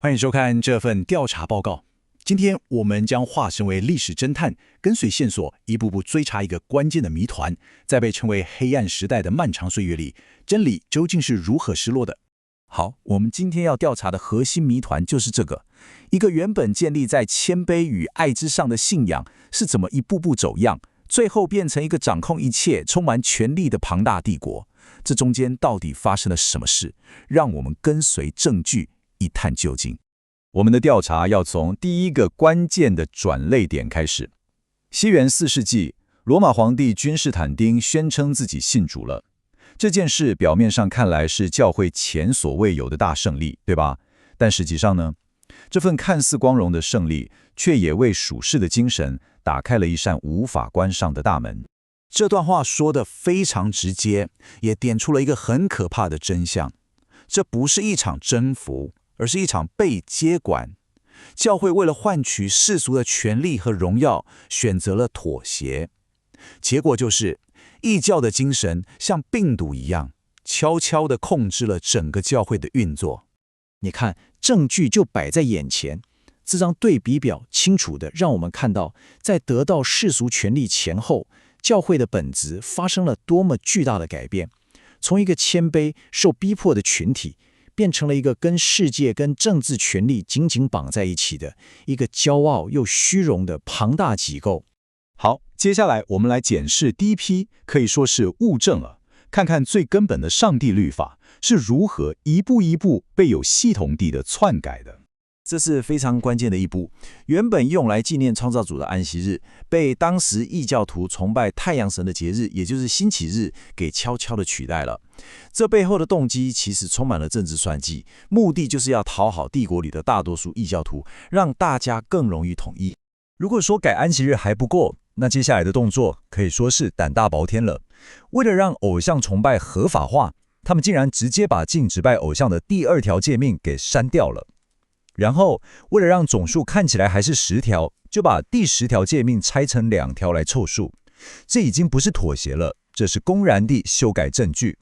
欢迎收看这份调查报告。今天我们将化身为历史侦探，跟随线索一步步追查一个关键的谜团。在被称为黑暗时代的漫长岁月里，真理究竟是如何失落的？好，我们今天要调查的核心谜团就是这个：一个原本建立在谦卑与爱之上的信仰，是怎么一步步走样，最后变成一个掌控一切、充满权力的庞大帝国？这中间到底发生了什么事？让我们跟随证据一探究竟。我们的调查要从第一个关键的转捩点开始。西元4世纪，罗马皇帝君士坦丁宣称自己信主了。这件事表面上看来是教会前所未有的大胜利，对吧？但实际上呢，这份看似光荣的胜利，却也为属世的精神打开了一扇无法关上的大门。这段话说得非常直接，也点出了一个很可怕的真相：这不是一场征服，而是一场被接管。教会为了换取世俗的权力和荣耀，选择了妥协。结果就是异教的精神像病毒一样，悄悄地控制了整个教会的运作。你看，证据就摆在眼前，这张对比表清楚地让我们看到，在得到世俗权力前后，教会的本质发生了多么巨大的改变。从一个谦卑、受逼迫的群体，变成了一个跟世界、跟政治权力紧紧绑在一起的一个骄傲又虚荣的庞大机构。好，接下来我们来检视第一批，可以说是物证了，看看最根本的上帝律法是如何一步一步被有系统地的篡改的。这是非常关键的一步。原本用来纪念创造主的安息日，被当时异教徒崇拜太阳神的节日，也就是星期日，给悄悄地取代了。这背后的动机其实充满了政治算计，目的就是要讨好帝国里的大多数异教徒，让大家更容易统一。如果说改安息日还不够，那接下来的动作可以说是胆大包天了。为了让偶像崇拜合法化，他们竟然直接把禁止拜偶像的第2条诫命给删掉了。然后，为了让总数看起来还是10条，就把第10条诫命拆成2条来凑数。这已经不是妥协了，这是公然地修改证据。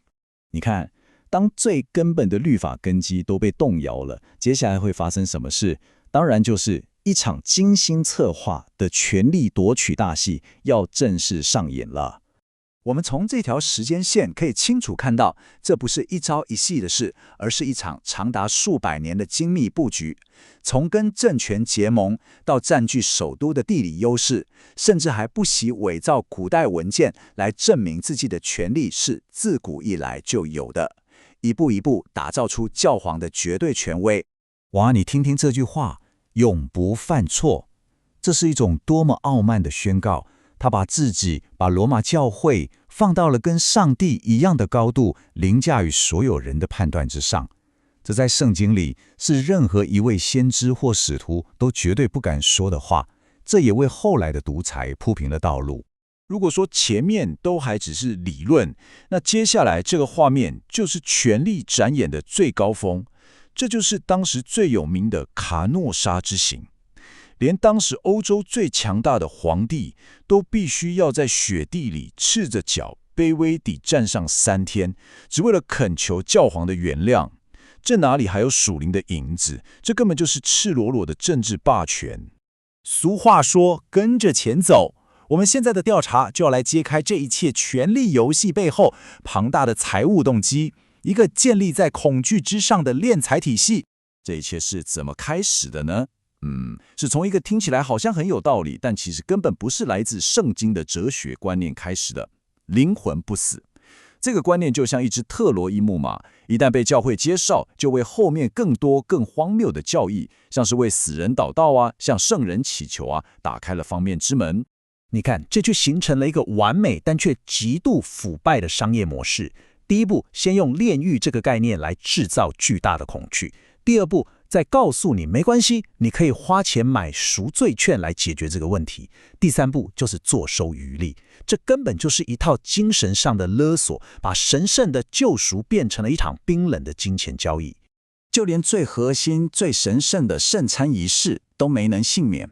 你看，当最根本的律法根基都被动摇了，接下来会发生什么事？当然就是一场精心策划的权力夺取大戏要正式上演了。我们从这条时间线可以清楚看到，这不是一朝一夕的事，而是一场长达数百年的精密布局。从跟政权结盟，到占据首都的地理优势，甚至还不惜伪造古代文件来证明自己的权力是自古以来就有的，一步一步打造出教皇的绝对权威。哇，你听听这句话，永不犯错，这是一种多么傲慢的宣告。他把自己、把罗马教会放到了跟上帝一样的高度，凌驾于所有人的判断之上。这在圣经里是任何一位先知或使徒都绝对不敢说的话，这也为后来的独裁铺平了道路。如果说前面都还只是理论，那接下来这个画面就是权力展演的最高峰。这就是当时最有名的卡诺沙之行。连当时欧洲最强大的皇帝都必须要在雪地里赤着脚卑微地站上3天，只为了恳求教皇的原谅。这哪里还有属灵的影子？这根本就是赤裸裸的政治霸权。俗话说，跟着钱走。我们现在的调查就要来揭开这一切权力游戏背后庞大的财务动机，一个建立在恐惧之上的敛财体系。这一切是怎么开始的呢？是从一个听起来好像很有道理，但其实根本不是来自圣经的哲学观念开始的。灵魂不死这个观念就像一只特洛伊木马，一旦被教会接受，就为后面更多更荒谬的教义，像是为死人祷告啊，向圣人祈求啊，打开了方便之门。你看，这就形成了一个完美但却极度腐败的商业模式。第一步，先用炼狱这个概念来制造巨大的恐惧；第二步，再告诉你没关系，你可以花钱买赎罪券来解决这个问题；第三步就是坐收渔利。这根本就是一套精神上的勒索，把神圣的救赎变成了一场冰冷的金钱交易。就连最核心、最神圣的圣餐仪式都没能幸免。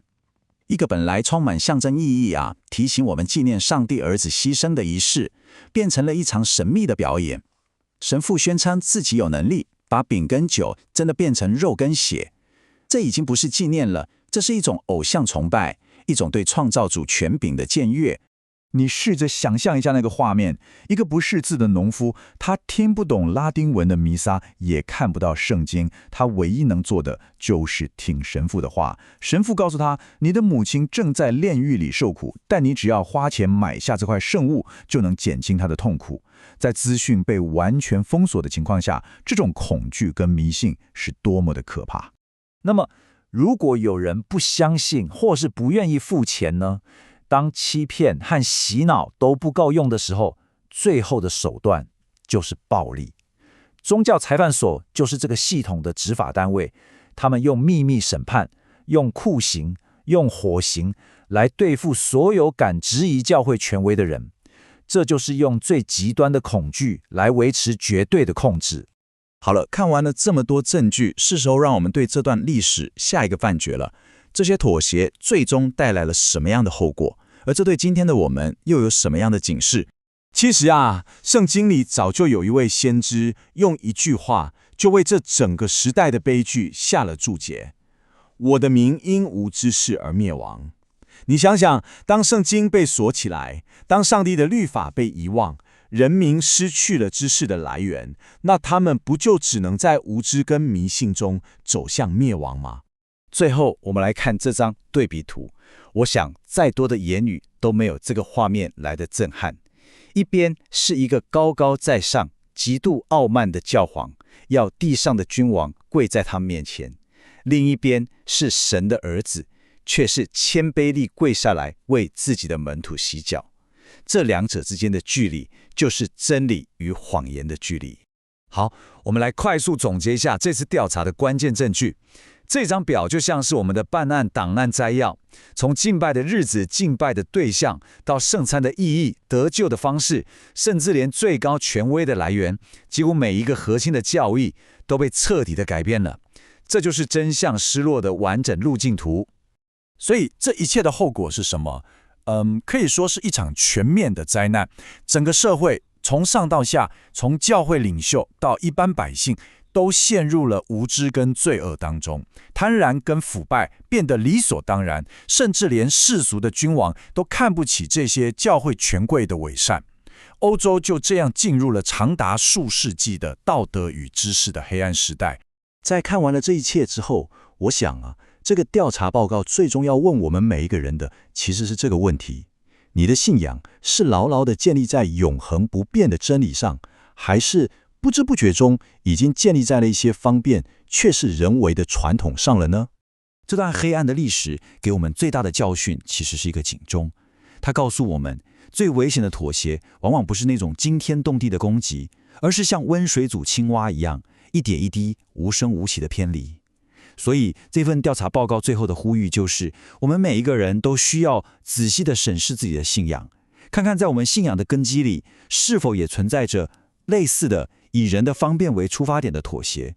一个本来充满象征意义提醒我们纪念上帝儿子牺牲的仪式，变成了一场神秘的表演。神父宣称自己有能力把饼跟酒真的变成肉跟血，这已经不是纪念了，这是一种偶像崇拜，一种对创造主权柄的僭越。你试着想象一下那个画面，一个不识字的农夫，他听不懂拉丁文的弥撒，也看不到圣经，他唯一能做的就是听神父的话。神父告诉他，你的母亲正在炼狱里受苦，但你只要花钱买下这块圣物，就能减轻她的痛苦。在资讯被完全封锁的情况下，这种恐惧跟迷信是多么的可怕。那么，如果有人不相信或是不愿意付钱呢？当欺骗和洗脑都不够用的时候，最后的手段就是暴力。宗教裁判所就是这个系统的执法单位，他们用秘密审判、用酷刑、用火刑来对付所有敢质疑教会权威的人。这就是用最极端的恐惧来维持绝对的控制。好了，看完了这么多证据，是时候让我们对这段历史下一个判决了。这些妥协最终带来了什么样的后果？而这对今天的我们又有什么样的警示？其实啊，圣经里早就有一位先知用一句话就为这整个时代的悲剧下了注解：我的民因无知识而灭亡。你想想，当圣经被锁起来，当上帝的律法被遗忘，人民失去了知识的来源，那他们不就只能在无知跟迷信中走向灭亡吗？最后，我们来看这张对比图。我想，再多的言语都没有这个画面来的震撼。一边是一个高高在上、极度傲慢的教皇，要地上的君王跪在他面前；另一边是神的儿子，却是谦卑地跪下来为自己的门徒洗脚。这两者之间的距离，就是真理与谎言的距离。好，我们来快速总结一下这次调查的关键证据。这张表就像是我们的办案档案摘要，从敬拜的日子、敬拜的对象，到圣餐的意义、得救的方式，甚至连最高权威的来源，几乎每一个核心的教义都被彻底的改变了。这就是真相失落的完整路径图。所以这一切的后果是什么？可以说是一场全面的灾难。整个社会从上到下，从教会领袖到一般百姓，都陷入了无知跟罪恶当中，贪婪跟腐败变得理所当然，甚至连世俗的君王都看不起这些教会权贵的伪善。欧洲就这样进入了长达数世纪的道德与知识的黑暗时代。在看完了这一切之后，我想啊，这个调查报告最终要问我们每一个人的，其实是这个问题：你的信仰是牢牢地建立在永恒不变的真理上，还是不知不觉中已经建立在了一些方便却是人为的传统上了呢？这段黑暗的历史给我们最大的教训，其实是一个警钟。它告诉我们，最危险的妥协往往不是那种惊天动地的攻击，而是像温水煮青蛙一样，一点一滴无声无息的偏离。所以这份调查报告最后的呼吁就是，我们每一个人都需要仔细地审视自己的信仰，看看在我们信仰的根基里，是否也存在着类似的以人的方便为出发点的妥协。